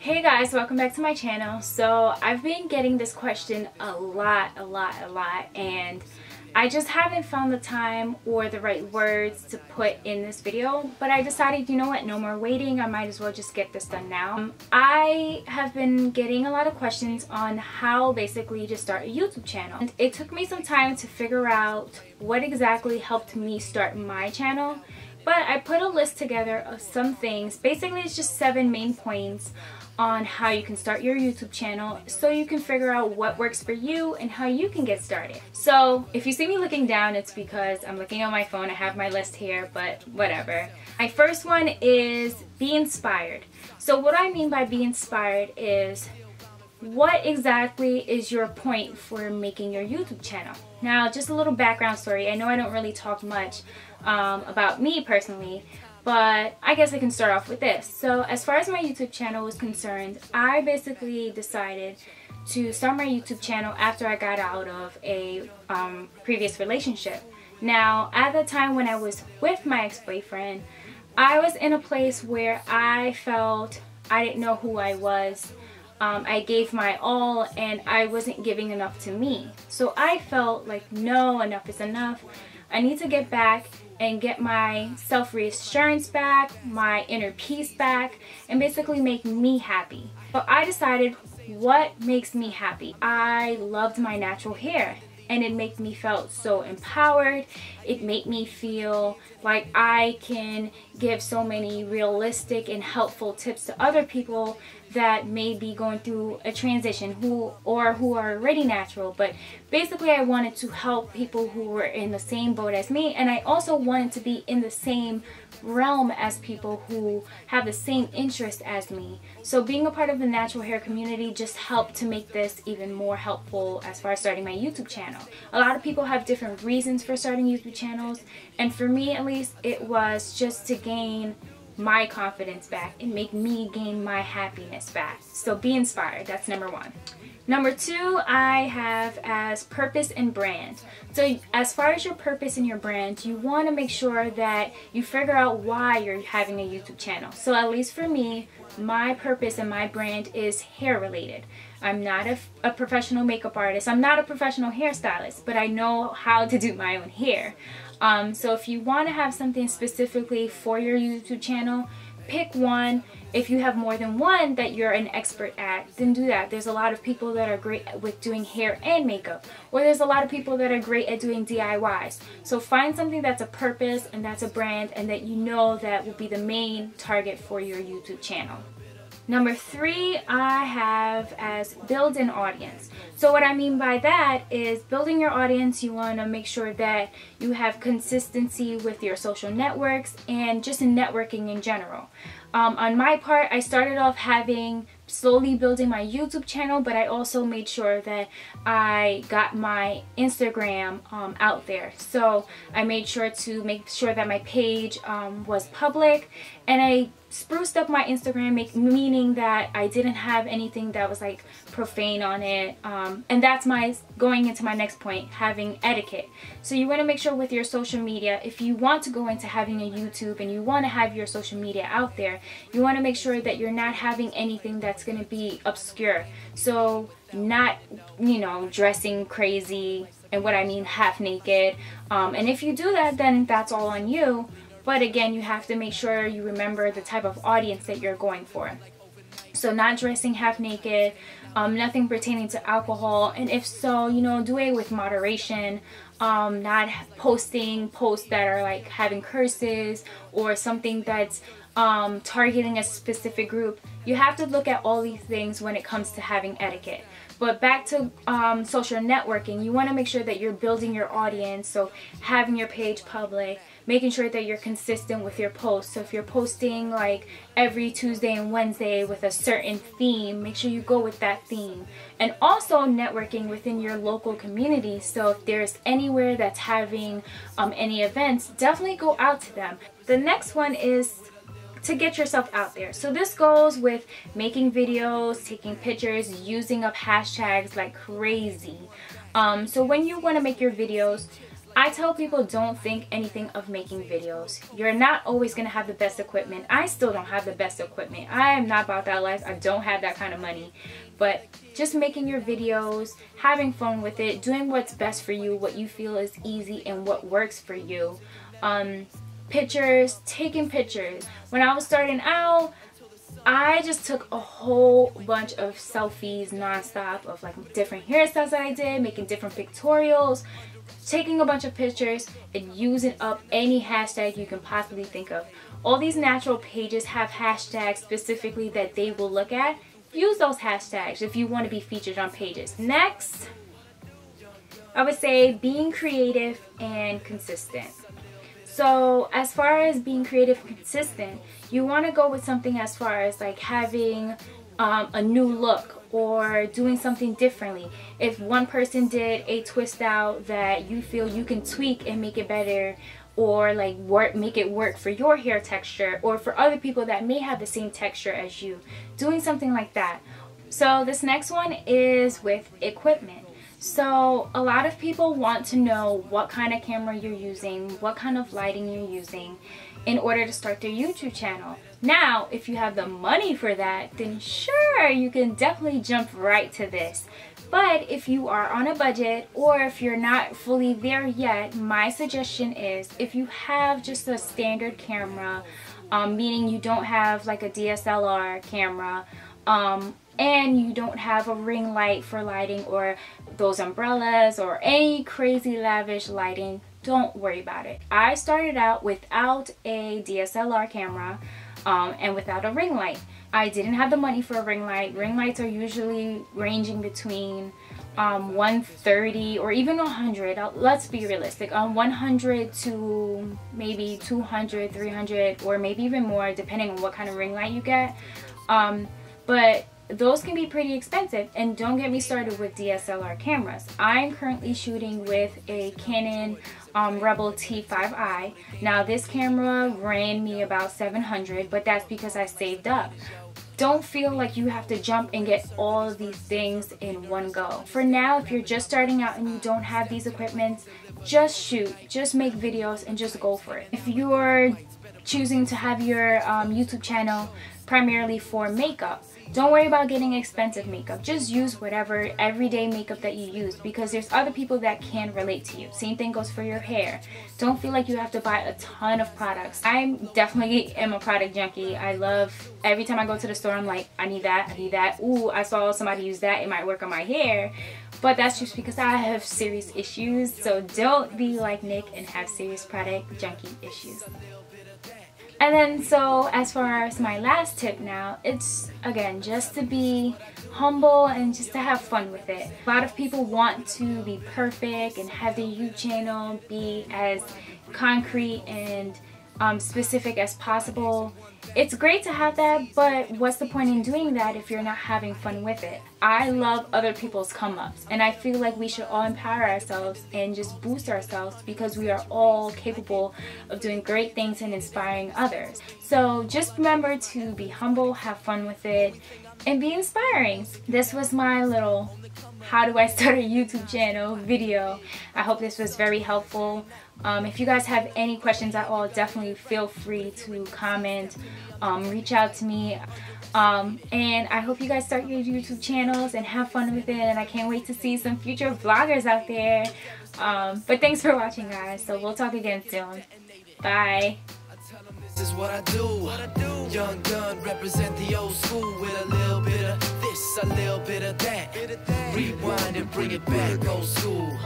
Hey guys, welcome back to my channel. So I've been getting this question a lot, and I just haven't found the time or the right words to put in this video, but I decided, you know what, no more waiting, I might as well just get this done now. I have been getting a lot of questions on how basically to start a YouTube channel. And it took me some time to figure out what exactly helped me start my channel, but I put a list together of some things. Basically, it's just 7 main points on how you can start your YouTube channel so you can figure out what works for you and how you can get started. So if you see me looking down, it's because I'm looking on my phone. I have my list here, but whatever. My first one is be inspired. So what I mean by be inspired is, what exactly is your point for making your YouTube channel? Now, just a little background story. I know I don't really talk much about me personally, but I guess I can start off with this. So as far as my YouTube channel was concerned, I basically decided to start my YouTube channel after I got out of a previous relationship. Now, at the time when I was with my ex-boyfriend, I was in a place where I felt I didn't know who I was. I gave my all and I wasn't giving enough to me. So I felt like, no, enough is enough. I need to get back and get my self-reassurance back, my inner peace back, and basically make me happy. So I decided, what makes me happy? I loved my natural hair, and it made me feel so empowered. It made me feel like I can give so many realistic and helpful tips to other people that may be going through a transition who are already natural. But basically, I wanted to help people who were in the same boat as me, and I also wanted to be in the same realm as people who have the same interest as me. So being a part of the natural hair community just helped to make this even more helpful as far as starting my YouTube channel. A lot of people have different reasons for starting YouTube channels, and for me at least, it was just to gain my confidence back and make me gain my happiness back. So be inspired. That's number 1. Number 2, I have as purpose and brand. So as far as your purpose and your brand, you want to make sure that you figure out why you're having a YouTube channel. So at least for me, my purpose and my brand is hair related. I'm not a professional makeup artist. I'm not a professional hairstylist, but I know how to do my own hair. So if you want to have something specifically for your YouTube channel, pick one. If you have more than one that you're an expert at, then do that. There's a lot of people that are great with doing hair and makeup, or there's a lot of people that are great at doing DIYs. So find something that's a purpose and that's a brand and that you know that will be the main target for your YouTube channel. Number 3, I have as build an audience. So what I mean by that is building your audience, you want to make sure that you have consistency with your social networks and just in networking in general. On my part, I started off slowly building my YouTube channel, but I also made sure that I got my Instagram out there. So I made sure to make sure that my page was public, and I spruced up my Instagram, meaning that I didn't have anything that was like profane on it. And that's going into my next point, having etiquette. So you want to make sure with your social media, if you want to go into having a YouTube and you want to have your social media out there, you want to make sure that you're not having anything that's going to be obscure. So not, you know, dressing crazy, and what I mean half naked. And if you do that, then that's all on you. But again, you have to make sure you remember the type of audience that you're going for. So not dressing half naked, nothing pertaining to alcohol, and if so, you know, do it with moderation. Not posting posts that are like having curses or something that's targeting a specific group. You have to look at all these things when it comes to having etiquette. But back to social networking, you want to make sure that you're building your audience, so having your page public, making sure that you're consistent with your posts. So if you're posting like every Tuesday and Wednesday with a certain theme, make sure you go with that theme. And also networking within your local community. So if there's anywhere that's having any events, definitely go out to them. The next one is to get yourself out there. So this goes with making videos, taking pictures, using up hashtags like crazy. So when you want to make your videos, I tell people don't think anything of making videos. You're not always going to have the best equipment. I still don't have the best equipment. I am not about that life. I don't have that kind of money. But just making your videos, having fun with it, doing what's best for you, what you feel is easy and what works for you. Pictures, taking pictures. When I was starting out, I just took a whole bunch of selfies nonstop of like different hairstyles that I did, making different pictorials, taking a bunch of pictures and using up any hashtag you can possibly think of. All these natural pages have hashtags specifically that they will look at. Use those hashtags if you want to be featured on pages. Next, I would say being creative and consistent. So as far as being creative and consistent, you want to go with something as far as like having a new look or doing something differently. If one person did a twist out that you feel you can tweak and make it better, or like make it work for your hair texture, or for other people that may have the same texture as you, doing something like that. So this next one is with equipment. So a lot of people want to know what kind of camera you're using, what kind of lighting you're using in order to start their YouTube channel. Now, if you have the money for that, then sure, you can definitely jump right to this. But if you are on a budget, or if you're not fully there yet, my suggestion is if you have just a standard camera, meaning you don't have like a DSLR camera, and you don't have a ring light for lighting or those umbrellas or any crazy lavish lighting, don't worry about it. I started out without a DSLR camera and without a ring light. I didn't have the money for a ring light. Ring lights are usually ranging between $130 or even $100. Let's be realistic. $100 to maybe $200, $300, or maybe even more, depending on what kind of ring light you get. But those can be pretty expensive, and don't get me started with DSLR cameras. I'm currently shooting with a Canon Rebel T5i. Now this camera ran me about $700, but that's because I saved up. Don't feel like you have to jump and get all of these things in one go. For now, if you're just starting out and you don't have these equipments, just shoot, just make videos and just go for it. If you're choosing to have your YouTube channel primarily for makeup, don't worry about getting expensive makeup. Just use whatever everyday makeup that you use, because there's other people that can relate to you. Same thing goes for your hair. Don't feel like you have to buy a ton of products. I definitely am a product junkie. I love, every time I go to the store, I'm like, I need that, I need that. Ooh, I saw somebody use that, it might work on my hair. But that's just because I have serious issues. So don't be like Nick and have serious product junkie issues. And then, so as far as my last tip now, it's again just to be humble and just to have fun with it. A lot of people want to be perfect and have their YouTube channel be as concrete and specific as possible. It's great to have that, but what's the point in doing that if you're not having fun with it? I love other people's come-ups, and I feel like we should all empower ourselves and just boost ourselves, because we are all capable of doing great things and inspiring others. So just remember to be humble, have fun with it, and be inspiring. This was my little how do I start a YouTube channel video. I hope this was very helpful. If you guys have any questions at all, definitely feel free to comment, reach out to me, and I hope you guys start your YouTube channels and have fun with it, and I can't wait to see some future vloggers out there. But thanks for watching, guys, so we'll talk again soon. Bye. This is what I do. Young gun, represent the old school with a little bit of this, a little bit of that. Rewind and bring it back, old school.